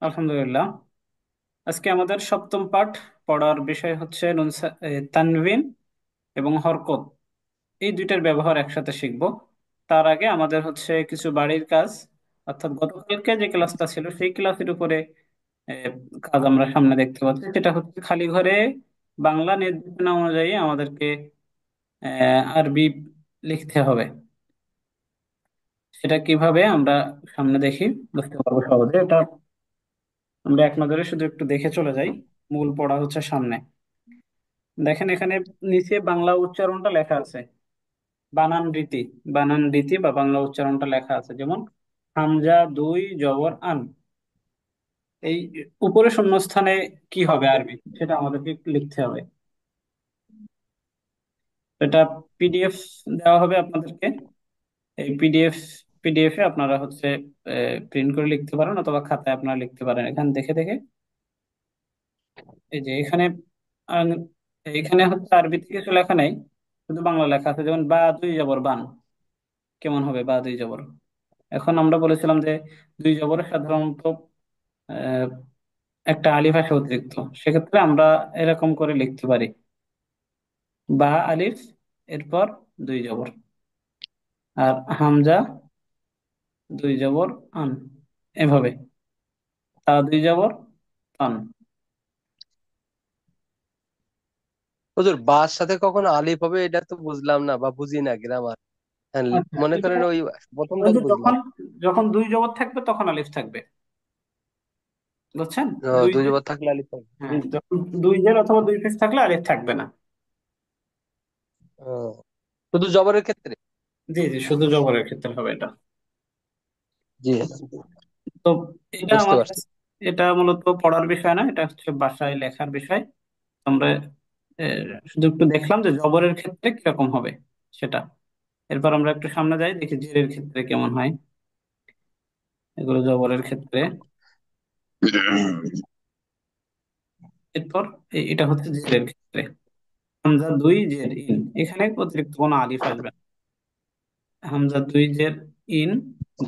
আলহামদুলিল্লাহ। আজকে আমাদের সপ্তম পাঠ পড়ার বিষয় হচ্ছে তানভিন এবং হরকত, এই দুইটার ব্যবহার একসাথে শিখব। তার আগে আমাদের হচ্ছে কিছু বাড়ির কাজ, অর্থাৎ গতকালকে যে ক্লাসটা ছিল সেই ক্লাসের উপরে আহ, কাজ আমরা সামনে দেখতে পাচ্ছি। সেটা হচ্ছে খালি ঘরে বাংলা নির্দেশনা অনুযায়ী আমাদেরকে আরবি লিখতে হবে। সেটা কিভাবে আমরা সামনে দেখি, বুঝতে পারবো সহজে। এটা আমরা এক নজরে শুধু একটু দেখে চলে যাই। মূল পড়া হচ্ছে সামনে। দেখেন এখানে নিচে বাংলা উচ্চারণটা লেখা আছে, বানান রীতি। বানান রীতি বা বাংলা উচ্চারণটা লেখা আছে, যেমন হামজা দুই জবর আন। এই উপরে শূন্যস্থানে কি হবে আরবি, সেটা আমাদেরকে লিখতে হবে। এটা পিডিএফ দেওয়া হবে আপনাদেরকে। এই পিডিএফ এ আপনারা হচ্ছে প্রিন্ট করে লিখতে পারেন, অথবা খাতায় আপনারা লিখতে পারেন এখান দেখে দেখে। এই যে এখানে আহ, এখানে হচ্ছে আরবিতে কিছু লেখা নেই, শুধু বাংলা লেখা আছে। যেমন বা দুই জবর বান, কেমন হবে বা দুই জবর? এখন আমরা বলেছিলাম যে দুই জবরে সাধারণত আহ, একটা আলিফ আসে অতিরিক্ত। সেক্ষেত্রে আমরা এরকম করে লিখতে পারি, বা আলিফ, এরপর দুই জবর। আর হামজা দুই জবর আন, এভাবে। তা দুই জবর তান। হুজুর বার সাথে কখনো আলিফ হবে এটা তো বুঝলাম না বা বুঝি না গ্রামার। হ্যাঁ, আচ্ছা, মনে এটা করেন ওই ওই প্রথমটাই যে যখন বুঝলাম। যখন দুই জবর থাকবে তখন আলিফ থাকবে, বুঝছেন? দুই দুই জের, জবর থাকলে আলিফ হবে। হ্যাঁ, যখন দুই জের অথবা দুই পেশ থাকলে আলিফ থাকবে না। আহ, শুধু জবরের ক্ষেত্রে। জি জি, শুধু জবরের ক্ষেত্রে হবে এটা। জি, তো এটা বুঝতে আমাদের, পারছি। এটা মূলত পড়ার বিষয় না, এটা হচ্ছে বাসায় লেখার বিষয়। আমরা শুধু একটু দেখলাম যে জবরের ক্ষেত্রে কিরকম হবে সেটা। এরপর আমরা একটু সামনে যাই, দেখি জেরের ক্ষেত্রে কেমন হয়। এগুলো জবরের ক্ষেত্রে। এরপর এটা হচ্ছে জেরের ক্ষেত্রে। হামজা দুই জের ইন, এখানে অতিরিক্ত কোনো আলিফ আসবে না। হামজা দুই জের ইন,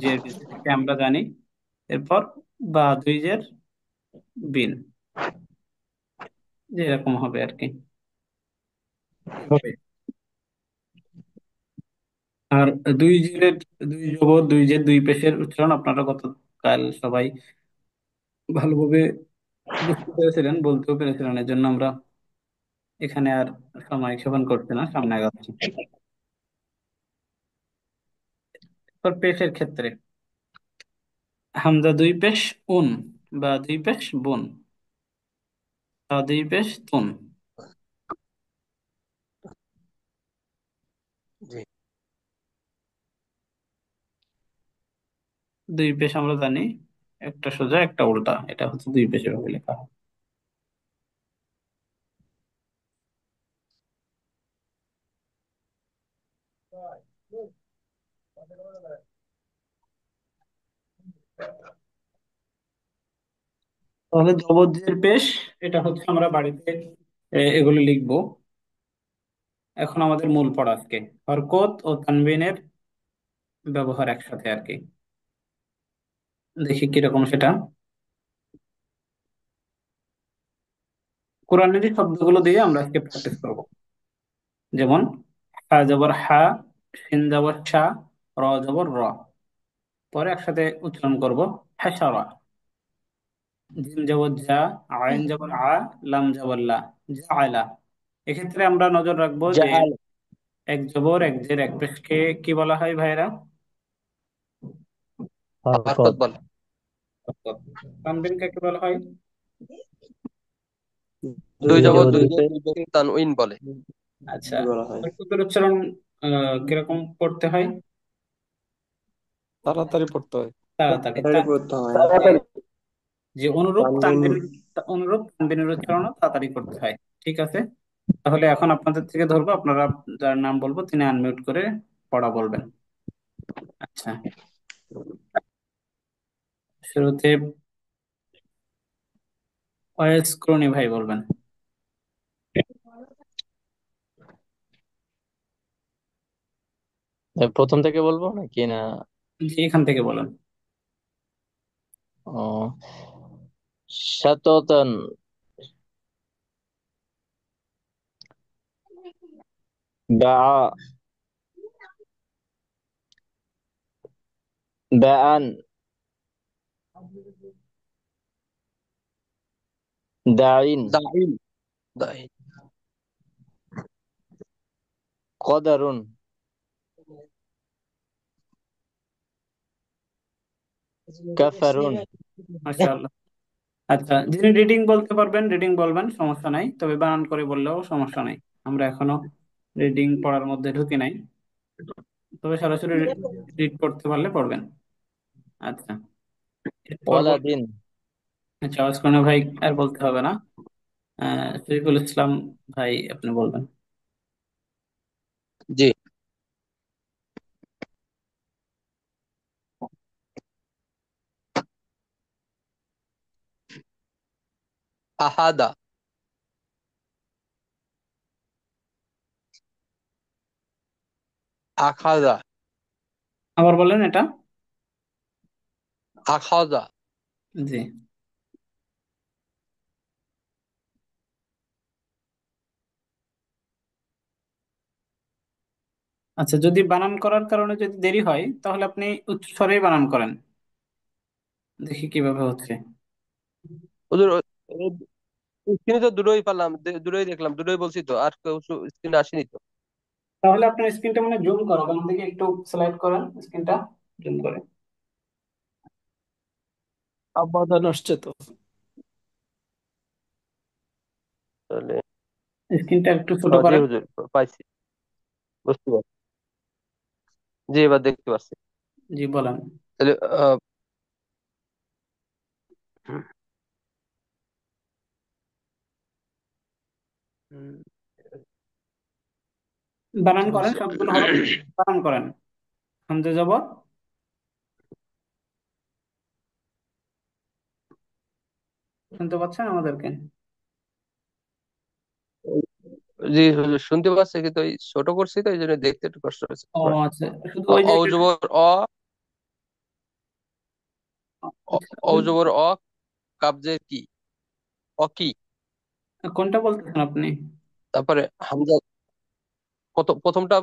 জের নিচে থেকে আমরা জানি। এরপর বা দুই জের বিন, যে এরকম হবে আর কি, এভাবে। আর দুই জেরের, দুই জবর দুই জের দুই পেশের উচ্চারণ আপনারা গতকাল সবাই ভালোভাবে বুঝতে পেরেছিলেন, বলতেও পেরেছিলেন। এর জন্য আমরা এখানে আর সময় ক্ষেপণ করছি না, সামনে আগাচ্ছি। এরপর পেশের ক্ষেত্রে হামজা দুই পেশ উন, বা দুই পেশ বুন, তা দুই পেশ তুন। জি। দুই পেশ আমরা জানি, একটা সোজা একটা উল্টা, এটা হচ্ছে দুই পেশের ভাবে লেখা হয়। তাহলে জবরজের পেশ, এটা হচ্ছে আমরা বাড়িতে এগুলো লিখবো। এখন আমাদের মূল পড়া আজকে হরকত ও তানবিনের ব্যবহার একসাথে আর কি, দেখি কিরকম সেটা। কোরআনের শব্দগুলো দিয়ে আমরা আজকে প্র্যাকটিস করব। যেমন হা জবর হা, শিন জবর শা, র জবর র। পরে একসাথে উচ্চারণ করব, হাসারা। জিম জবর জা, আইন জবর আ, লাম জবর লা, জাআলা। এক্ষেত্রে আমরা নজর রাখবো যে জাআল। এক জবর এক জের এক পেশকে কি বলা হয় ভাইরা? হরকত বলে। হরকত। তানবিন কাকে বলা হয়? দুই দুই জবর জবর দুই দুই জের পেশ দুই পেশ তানউইন বলে। আচ্ছা, বলা হয়। হরকতের উচ্চারণ কিরকম করতে হয়? তাড়াতাড়ি পড়তে হয়। তাড়াতাড়ি তাড়াতাড়ি পড়তে হয়। যে, যে অনুরূপ তানবিন। তানবিন, অনুরূপ তানবিনের উচ্চারণ তাড়াতাড়ি করতে হয়। ঠিক আছে, তাহলে এখন আপনাদের থেকে ধরবো, আপনারা যার নাম বলবো তিনি আনমিউট করে পড়া বলবেন। আচ্ছা, শুরুতে ওয়েস ক্রোনি ভাই বলবেন। প্রথম থেকে বলবো নাকি না? জি, এখান থেকে বলেন। ও, শাতাতান। বাআ। বাআন। দাইন। দাইন। দাইন। কদারুন। কাফারুন। মাশাআল্লাহ। আচ্ছা, যিনি রিডিং বলতে পারবেন রিডিং বলবেন, সমস্যা নাই, তবে বানান করে বললেও সমস্যা নাই। আমরা এখনো রিডিং পড়ার মধ্যে ঢুকি নাই, তবে সরাসরি রিড করতে পারলে পড়বেন। আচ্ছা, এরপর বলবেন। ওয়ালাদিন। আচ্ছা, ওসমানী ভাই আর বলতে হবে না। শরীফুল ইসলাম ভাই, আপনি বলবেন। জি। আহাদা। আখাদা। আবার বলেন এটা। আখাদা। জি। আচ্ছা, যদি বানান করার কারণে যদি দেরি হয় তাহলে আপনি উচ্চ স্বরেই বানান করেন, দেখি কিভাবে হচ্ছে। হুজুর, স্ক্রিনে তো দুটোই পারলাম, দুটোই দেখলাম, দুটোই বলছি তো, আর স্ক্রিনে আসেনি তো। তাহলে আপনার স্ক্রিনটা মানে জুম করো, বাম দিকে একটু স্লাইড করেন স্ক্রিনটা, জুম করে। আবাদান আসছে তো। তাহলে স্ক্রিনটা একটু ছোট জি করেন। হুজুর, পাইছি, বুঝতে পারছি। জি, এবার দেখতে পাচ্ছি। জি, বলেন। তাহলে হুম, বানান করেন, সবগুলো হরফ বানান করেন। হামজা জবর। শুনতে পাচ্ছেন আমাদেরকে? জি হুজুর, শুনতে পাচ্ছি, কিন্তু ওই ছোট করছি তো, এই জন্য দেখতে একটু কষ্ট হচ্ছে ও তোমার। আচ্ছা, শুধু ওই অ জায়গাটা। জবর অ, আচ্ছা, অ জবর অ, কাবজের কি, অকি। কোনটা বলতেছেন আপনি? তারপরে হামজা, প্রথমটা,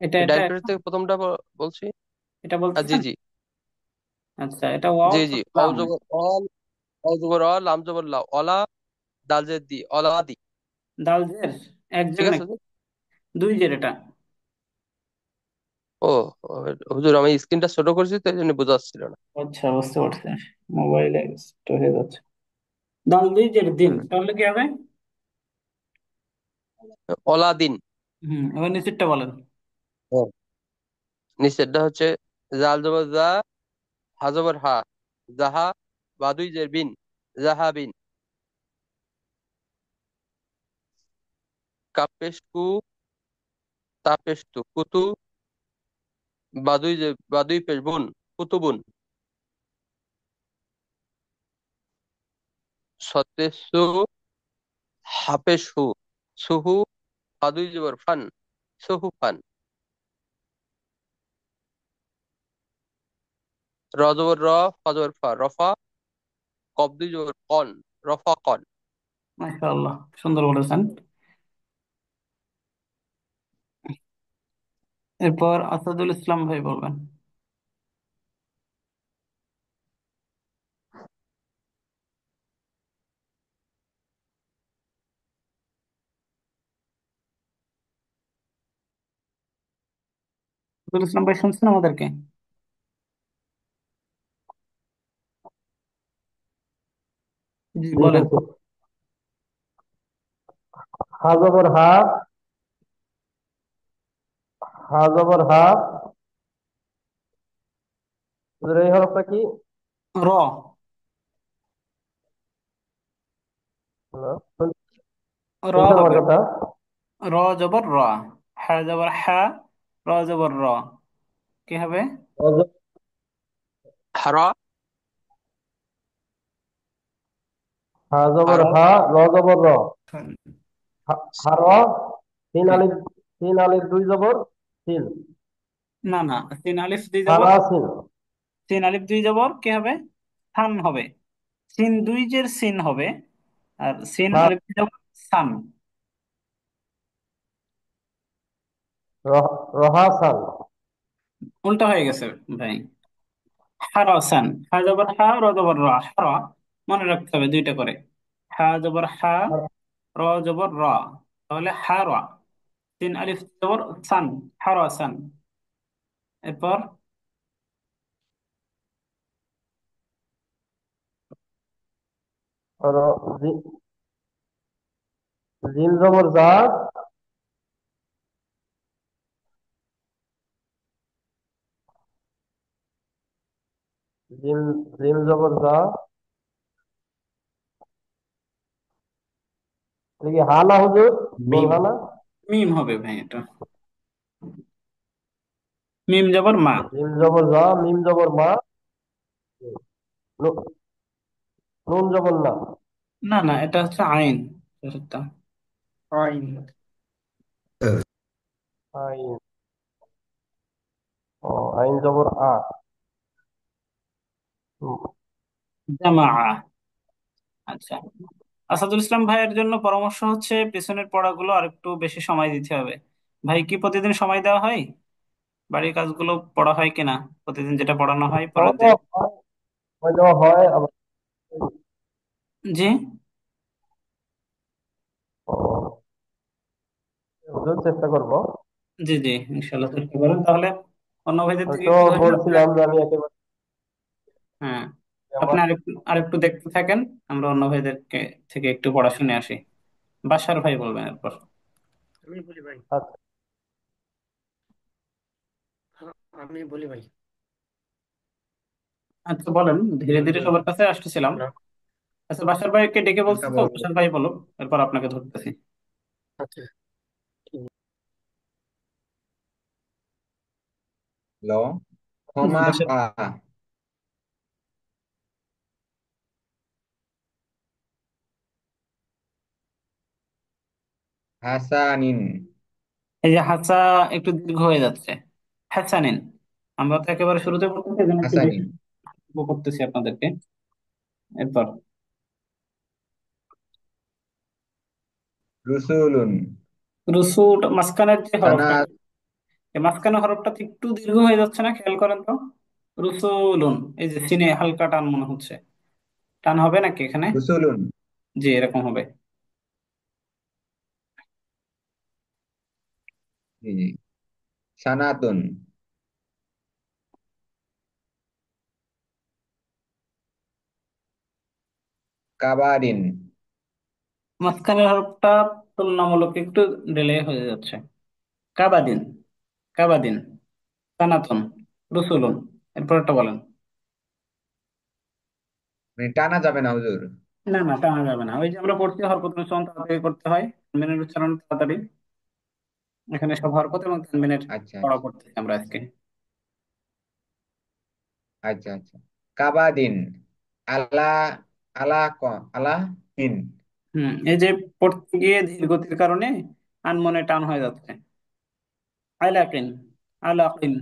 এটা এটা ডাইন পাশের এটা থেকে প্রথমটা বলছি। এটা জি বলতেছেন? জি। আচ্ছা, এটা ওয়াও জি জি। তারপর অ লাম। জবর অ, অ জবর অ, লাম জবর লা, অলা, দাল জের দি, অলাদি। দাল জের এক জের ঠিক আছে নাকি হুজুর? দুই জের এটা? ও, হুজুর, আমি স্ক্রিনটা ছোট করছি তো, এই জন্য বোঝা যাচ্ছিল না। আচ্ছা, বুঝতে পারছি, মোবাইলে স্টোর হয়ে যাচ্ছে। দাল দুই জের দিন, হুম। তাহলে কি হবে? অলাদিন। এবার নিচেরটা বলেন। হ্যাঁ। নিচেরটা হচ্ছে জাল জবর জা, হা জবর হা, জাহা, বাদুই জের বিন, জাহাবিন। কাপেশকু, তাপেস্তু, কুতু, বাদুই পেশ বুন, কুতুবুন। সতেসু, হাফেসু, সুহু, বাদুই জবর ফান, সুহু ফান। র জবর র, ফা জবর ফা, রফা, কফ দুই জবর কন, রফা কন। মাশাআল্লাহ, সুন্দর বলেছেন। এরপর আসাদুল ইসলাম ভাই বলবেন। আসাদুল ইসলাম ভাই, শুনছেন আমাদেরকে? জি, জি বলেন। শুনছি। হা জবর হা, হা জবর হা। হুজুর, এই হরফটা কি? র। হ্যালো, র শুনছেন আমার হবে। কথা? র জবর র, হা জবর হা, র জবর র, কি হবে? হারা। হা জবর হারা। হা, র জবর র। হা র, তিন আলিফ, তিন আলিফ দুই জবর তিন। না না, সিন আলিফ দুই জবর। হারা সিন। সিন আলিফ দুই জবর কি হবে? স্থান হবে। সিন দুইজের সিন হবে, আর সিন হ্যাঁ, আলিফ জবর সান। রহাসান। উল্টা হয়ে গেছে ভাই। হারাসান, হা জবর হা, র জবর র, হারা। মনে রাখতে হবে দুইটা করে, হা জবর হা, র জবর র, তাহলে হারা। তিন আলিফ জবর সান, হারাসান। এরপর জি- জিম জবর জা, জিম জিম জবর জা। এটা কি হা না হুজুর? কোন মিম। হা না? মিম হবে ভাই এটা, মিম জবর মা। জিম জবর জা, মিম জবর মা, নু- নুন জবর না। না না, এটা হচ্ছে আইন, শেষেরটা। আইন। আইন। ও, আইন জবর আ। হুম, জামা। আচ্ছা, আসাদুল ইসলাম ভাইয়ের জন্য পরামর্শ হচ্ছে পেছনের পড়াগুলো আর একটু বেশি সময় দিতে হবে। ভাই কি প্রতিদিন সময় দেওয়া হয়? বাড়ির কাজগুলো পড়া হয় কিনা? প্রতিদিন যেটা পড়ানো হয় পরের দিন? সময় সময় দেওয়া হয় আবার। জি ও, হুজুর চেষ্টা করবো। জি জি, ইনশাল্লাহ চেষ্টা করুন তাহলে। অন্য ভাইদের আমি থেকে তো একটু ধৈর্য বলছিলাম যে আমি একেবারে হ্যাঁ, আপনি আমার আরেকটু দেখতে থাকেন, আমরা অন্য ভাইদেরকে থেকে একটু পড়া শুনে আসি। বাসার ভাই বলবেন এরপর। আমি বলি ভাই। আচ্ছা, হ্যাঁ, আমি বলি ভাই। আচ্ছা বলেন, ধীরে ধীরে হুজুর সবার কাছে আসতেছিলাম। হ্যালো। আচ্ছা, বাসার ভাইকে ডেকে বলছি কোনটা তো, বলবো? বাসার ভাই বলো, এরপর আপনাকে ধরতেছি। আচ্ছা, ঠিক হ্যালো। জি ক্ষমা বাসার, আ, হাসানিন। এই যে হাসা একটু দীর্ঘ হয়ে যাচ্ছে, হাসানিন। আমরা তো একেবারে শুরুতে পড়তেছি, এই জন্য একটু বেশি হাসানিন। করতেছি আপনাদেরকে। এরপর রুসুলুন। রুসু, মাঝখানের যে হরফটা, সানাত। এই মাঝখানের হরফটা তো একটু দীর্ঘ হয়ে যাচ্ছে না, খেয়াল করেন তো। রুসুলুন, এই যে সিনে হালকা টান মনে হচ্ছে, টান হবে নাকি এখানে? রুসুলুন। জি এরকম হবে। জি জি। সানাতুন। কাবারিন। মাঝখানের হরফটা তুলনামূলক একটু ডিলে হয়ে যাচ্ছে। কাবাদিন, কাবাদিন, সানাতন, রুসুলুন। এরপরটা বলেন। মানে টানা যাবে না হুজুর? না না, টানা যাবে না, ওই যে আমরা পড়ছি হরকত উচ্চারণ তাড়াতাড়ি করতে হয়, তানবিনের উচ্চারণ তাড়াতাড়ি। এখানে সব হরকত এবং তানবিনের আচ্ছা পড়া আচ্ছা। পড়তেছি আমরা আজকে। আচ্ছা আচ্ছা। কাবাদিন। আলা। আলা ক। আলা। কিন। এই যে পড়তে গিয়ে ধীর গতির কারণে আনমনে টান হয়ে যাচ্ছে। আলাকিন, আলাকিন।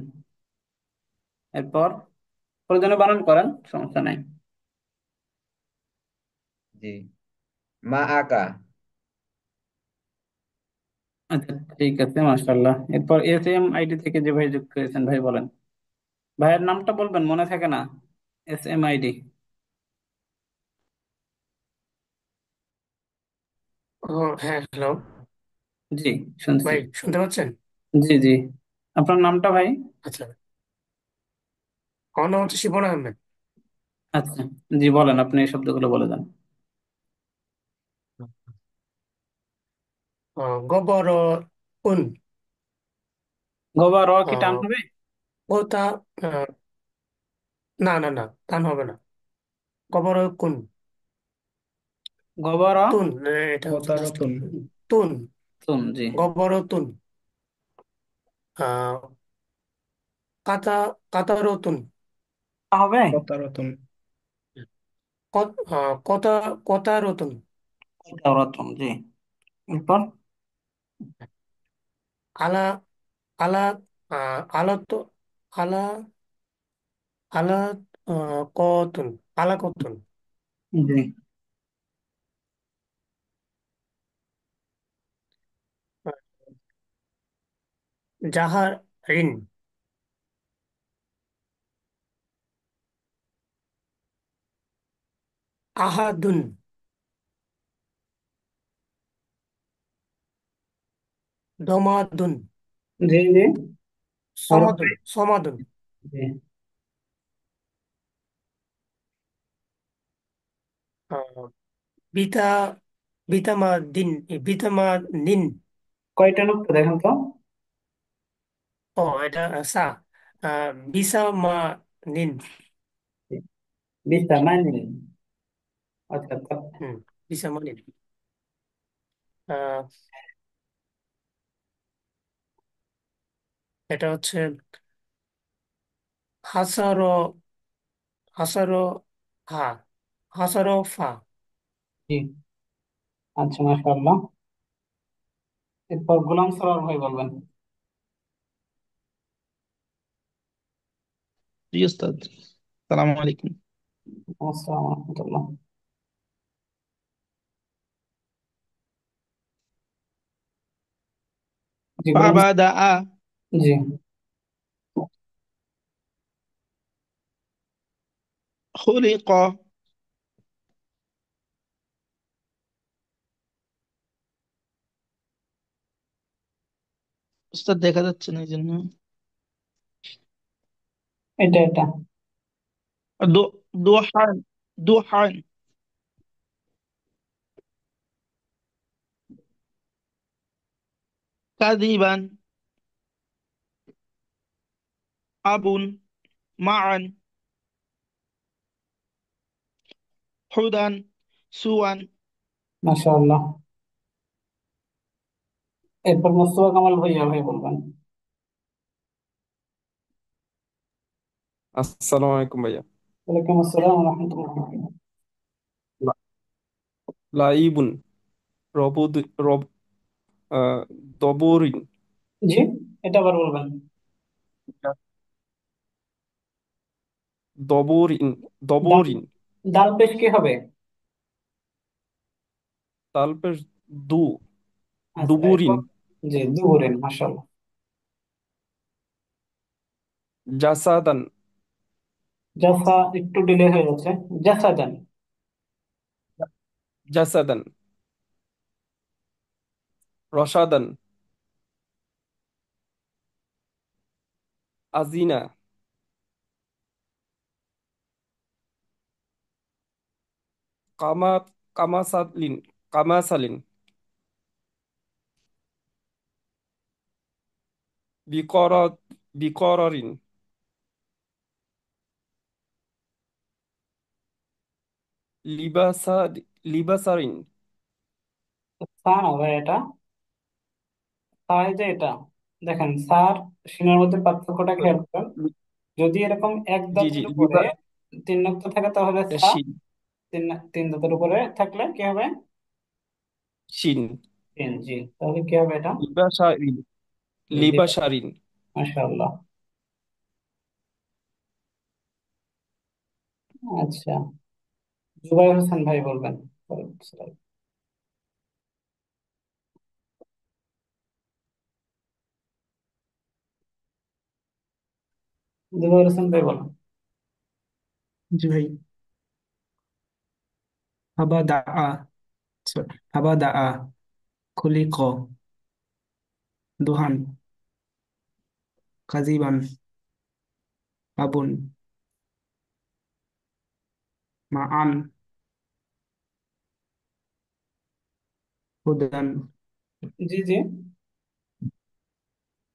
এরপর প্রয়োজনে বানান করেন, সমস্যা নাই। জি। মা আকা। আচ্ছা ঠিক আছে, মাশাআল্লাহ। এরপর এস এম আইডি থেকে যে ভাই যুক্ত হয়েছেন, ভাই বলেন। ভাইয়ের নামটা বলবেন, মনে থাকে না। S M ID. ও, হ্যাঁ, হ্যালো জি শুনছি। ভাই, শুনতে পাচ্ছেন? জি জি, আপনার নামটা ভাই? আচ্ছা, আমার নাম হচ্ছে শিবন আহমেদ। আচ্ছা, জি বলেন, আপনি এই শব্দগুলো বলে দেন। গবর উন। গবা র কি টান আহ, হবে? ওটা আহ, না না না, টান হবে না। গবর কুন। গবা র তুন, এটা হচ্ছে লাস্ট। প্রতারতুন। তুন। তুন, জি। গবর তুন। আহ, কাতা কাতারতুন। হবে। প্রতারতুন। কতা কতারতুন। রতন, জি। এরপর আলা আলা আলত আলা আলা কতুন। আলা কতুন। জি। জাহারিন। আহাদুন। দমাদুন। জি জি। হরফ সমাদুন সমাদুন। জি। আহ, বিতা বিতামা দিন বিতামা নিন। কয়টা নুক্তা দেখেন তো? ও এটা সা। বিসা মা নিন। বিশটা মানে, আচ্ছা আচ্ছা। হুম, বিসা মা নিন। আহ, এটা হচ্ছে হাসারো হাসারো হা হাসারো ফা। জি। আচ্ছা, মাশাআল্লাহ। এরপর গোলাম সরোয়ার ভাই বলবেন। জি ওস্তাদ, সালাম আলাইকুম। আসসালামু আলাইকুম রহমতুল্লাহ। জি গোলাম। ফাবাদা জি। খুলিক। ওস্তাদ দেখা যাচ্ছে না এই জন্য। এটা দুহান দুহান কাযিবান আবুন মাআন হুদান সুওয়ান। মাশাআল্লাহ। এরপর মোস্তফা কামাল ভাইয়া ভাই বলবেন। আসসালামু আলাইকুম ভাইয়া। ওয়ালাইকুম আসসালাম ওয়া রাহমাতুল্লাহ। লা- লাইবুন রবুদ রব দবুরিন। জি, এটা আবার বলবেন। দবুরিন দাল, দবুরিন। দাল পেশ কি হবে? তালপের দু আচ্ছা দুবুরিন। এরপর, জি দুবুরেন, মাশাআল্লাহ। জাসাদান জাসা একটু ডিলে হয়ে যাচ্ছে। জাসাদান। জাসাদান রসাদান আজিনা কামা কামাসালিন কামাসালিন বিকর বিকররিন লিবাসা লিবাসারিন। সা না ভাই এটা, সাই যে এটা, দেখেন সার সিনের মধ্যে পার্থক্যটা খেয়াল করেন। যদি এরকম এক জি জি দাঁতের উপরে লিবা তিন নক্তা থাকে তাহলে এটা সা। শিন তিন দাঁতের উপরে থাকলে কি হবে? শিন তিন। জি, তাহলে কি হবে এটা? লিবাসারিন জি লিবা। লিবাসারিন। মাশাআল্লাহ। আচ্ছা, জুবাইর হোসেন ভাই বলবেন। জুবাইর হোসেন ভাই বলেন। জি ভাই। হাবাদা হাবাদা খুলিক দুহান কাজিবান আবুন মাআন হুদান জি জি।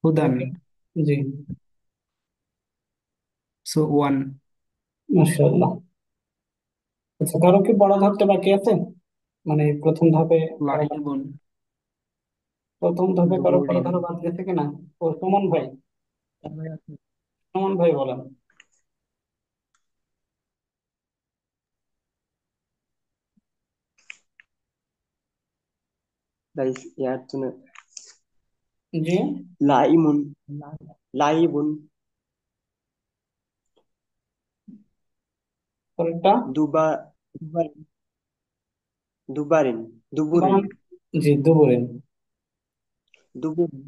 হুদান জি। সুওয়ান। মাশাআল্লাহ। আচ্ছা, কারো কি পড়া ধরতে বাকি আছে? মানে প্রথম ধাপে কারো, লাইবুন প্রথম ধাপে কারো পড়া দুবুরিন। ধরা বাদ গেছে কিনা? ও সুমন ভাই, সুমন ভাই বলেন। ভাই ইয়ার জন্য জি। লাইমুন লাইবুন পরেরটা। দুবা দুবারিন দুবারিন দুবুরিন বানান জি দুবুরিন। দুবুরিন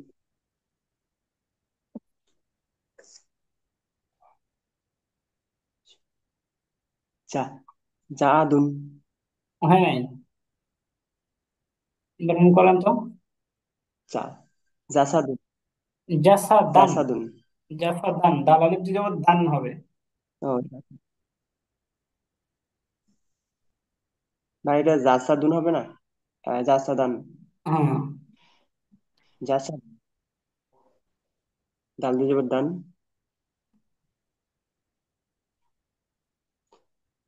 যা জাদুন হয় নাই, বানান করেন তো। যা জাসাদুন জাসাদান, জাসাদুন জাসাদান, দাল আলিফ দিয়ে যাবো দান হবে। ও ভাই এটা জাসাদুন হবে না? জাসাদান হ্যাঁ, জাসাদ দাল দিয়ে যাবে দান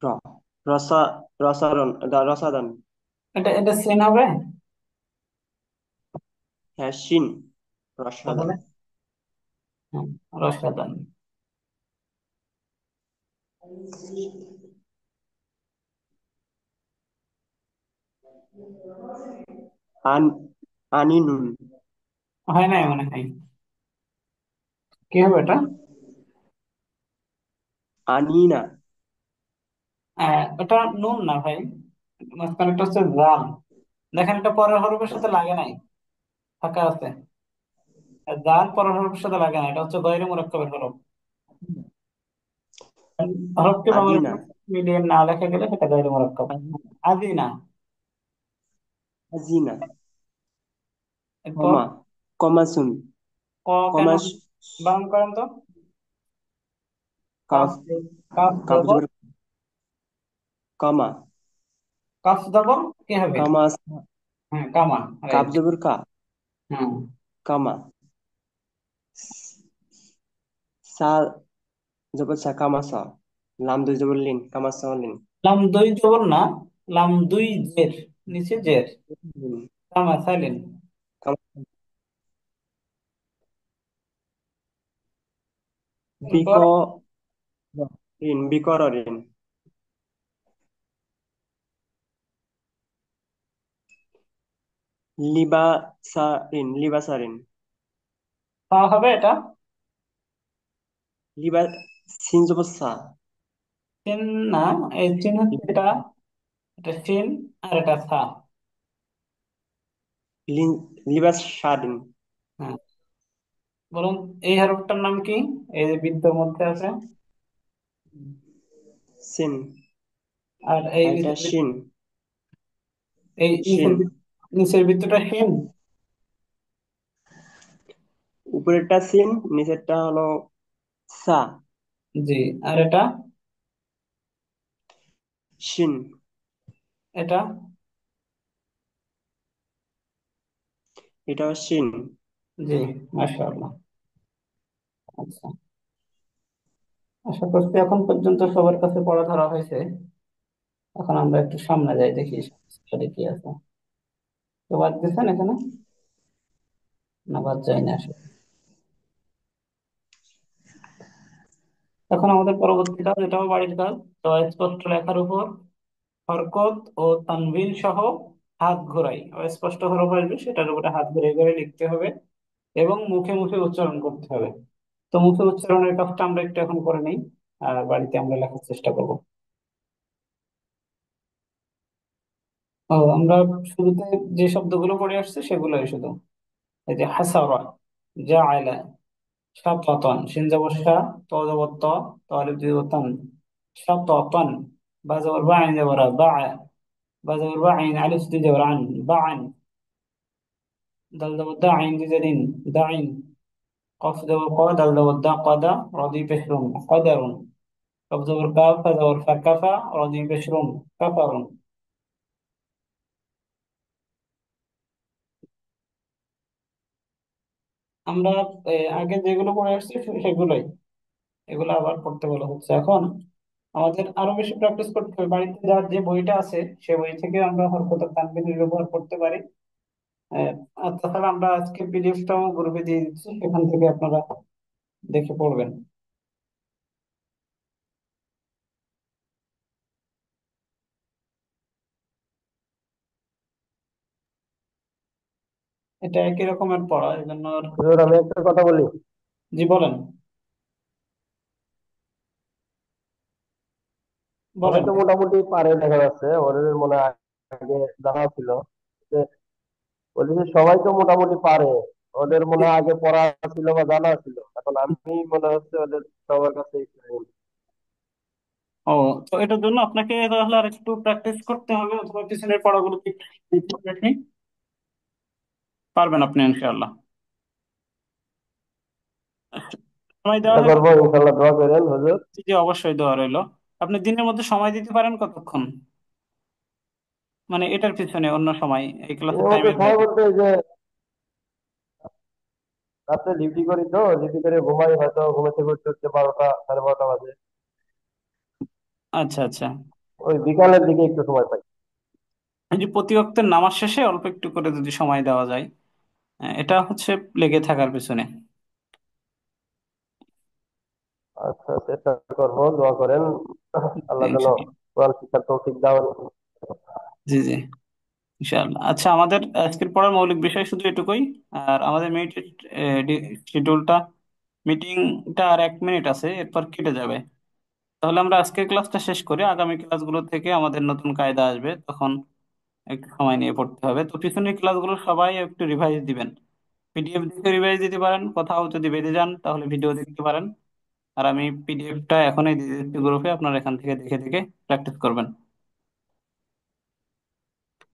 র রসা রসারন রসাদান এটা এটা সিন হবে হ্যাঁ শিন রসাদান তাহলে। হ্যাঁ, রসাদান। আন আনিনুন হয় নাই মনে হয়, কি হবে এটা? আনিনা এটা নুন না ভাই, মাঝখানে একটা হচ্ছে জাল। দেখেন এটা পরের হরফের সাথে লাগে নাই, ফাঁকা আছে। আর জাল পরের হরফের সাথে লাগে না, এটা হচ্ছে গয়রে মুরাক্কাবের হরফ। হরফকে বাংলা আদিনা মিলিয়ে না লেখা গেলে সেটা গয়রে মুরাক্কাব। আদি না। আজিনা এরপর কমা কমাসুন ক কেন কমাস বানান করেন তো। কাফ, কাফ কাফ কাপ জবর, জবর কামা কাফ জবর কি হবে? কামাস হ্যাঁ কামা, কাপ রাইট। জবর কা হ্যাঁ, কামা সা জবর সা কামাসা লাম দুই জবর লিন কামাসা লিন লাম দুই জবর না, লাম দুই জের, নিচে জের, কামা সাইলেন। বিক এরপর ঋণ বিকর ঋণ লিবাসা ঋণ লিবাসা ঋণ তা হবে এটা। লিবা সিন জবর সা সিন না, এই সিন হচ্ছে এটা, এটা সিন আর এটা সা। লিন লিবাস সা ঋণ হ্যাঁ, বলুন এই হরফটার নাম কি? এই যে বৃত্তের মধ্যে আছে, সিন আর এই আর এটা নিচের শিন এই শিন নিচের বৃত্তটা সিন। উপরেরটা সিন নিচেরটা হলো সা জি, আর এটা, শিন এটা এটাও শিন জি, মাশাআল্লাহ। আচ্ছা, আশা করছি এখন পর্যন্ত সবার কাছে পড়া ধরা হয়েছে। এখন আমরা একটু সামনে যাই, দেখি সামনে কি আছে। তো বাদ দিচ্ছেন এখানে, না বাদ যায় না আসলে। এখন আমাদের পরবর্তী কাজ, এটাও বাড়ির কাজ। তো স্পষ্ট লেখার উপর হরকত ও তানবিন সহ হাত ঘোরাই, অস্পষ্ট হরফ আসবে সেটার উপরে হাত ঘুরে ঘুরে লিখতে হবে এবং মুখে মুখে উচ্চারণ করতে হবে। তো মুখে উচ্চারণের কাজটা আমরা একটু এখন করে নিই, আর বাড়িতে আমরা লেখার চেষ্টা করব। ও আমরা শুরুতে যে শব্দগুলো পড়ে আসছে সেগুলোই শুধু। এই যে হাসারা, জাআলা, শাতাতান, শিন জবর শা, ত জবর ত, ত আলিফ জবর তান, শাতাতান, বা জবর বা, আইন জবর বা, বা জবর বা, আইন আলিফ দুই জবর আন, বা আন, দাল জবর দা, আইন দুই জবর ইন, দা আইন, কফ জবর ক, দাল জবর দা, কদা, র দুই পেশ রুম, কদারুন, কফ জবর কাফ, ফা জবর ফা, কাফা, র দুই পেশ রুম, কাফারুন। আমরা আগে যেগুলো পড়ে আসছি সেগুলোই, এগুলো আবার পড়তে বলা হচ্ছে এখন। আমাদের আরো বেশি প্র্যাকটিস করতে হবে, বাড়িতে যার যে বইটা আছে সে বই থেকে আমরা হরকত আর তানবিনের ব্যবহার করতে পারি। আহ, আর তাছাড়া আমরা আজকে পিডিএফটাও গ্রুপে দিয়ে দিচ্ছি, সেখান থেকে আপনারা দেখে পড়বেন। এটা একই রকমের পড়া, এই জন্য হুজুর আমি একটা কথা বলি। জি বলেন। সবাই বলেন। তো মোটামুটি পারে দেখা যাচ্ছে, ওদের মনে হয় আগে জানা ছিল যে, বলছি যে সবাই তো মোটামুটি পারে, ওদের মনে হয় আগে পড়া ছিল বা জানা ছিল, এখন আমি মনে হচ্ছে ওদের সবার কাছে একটু ভুল। ও, তো এটার জন্য আপনাকে তাহলে আর একটু প্র্যাকটিস করতে হবে, অথবা পিছনের পড়াগুলো একটু দেখে দেখে পারবেন আপনি ইনশাআল্লাহ। সময় দেওয়া চেষ্টা হলো? করবো, ইনশাল্লাহ দোয়া করেন হুজুর। জি জি, অবশ্যই দোয়া রইলো। আপনি দিনের মধ্যে সময় দিতে পারেন কতক্ষণ, মানে এটার পিছনে অন্য সময় এই ক্লাসের এর মধ্যে টাইমের সময় বাইরে? বলতে এই যে রাত্রে ডিউটি করি, তো ডিউটি করে ঘুমাই, হয়তো ঘুমাতে করতে করতে 12টা 12:30 বাজে। আচ্ছা আচ্ছা। ওই বিকালের দিকে একটু সময় পাই। এই যে প্রতি ওয়াক্তের নামাজ শেষে অল্প একটু করে যদি সময় দেওয়া যায়, এটা হচ্ছে লেগে থাকার পিছনে। আচ্ছা, চেষ্টা করবো, দোয়া করেন আল্লাহ যেন ইনশাআল্লাহ। কোরআন শিক্ষার তৌফিক দান। জি জি, ইনশাআল্লাহ। আচ্ছা, আমাদের আজকের পড়ার মৌলিক বিষয় শুধু এটুকুই। আর আমাদের শিডিউলটা, মিটিংটা আর 1 মিনিট আছে, এরপর কেটে যাবে। তাহলে আমরা আজকের ক্লাসটা শেষ করে আগামী ক্লাসগুলো থেকে আমাদের নতুন কায়দা আসবে, তখন একটু সময় নিয়ে পড়তে হবে। তো পিছনের ক্লাসগুলো সবাই একটু রিভাইজ দিবেন, পিডিএফ দেখে রিভাইজ দিতে পারেন, কোথাও যদি বেঁধে যান তাহলে ভিডিও দেখতে পারেন। আর আমি পিডিএফটা এখনই দিয়ে দিচ্ছি গ্রুপে, আপনারা এখান থেকে দেখে দেখে প্র্যাকটিস করবেন।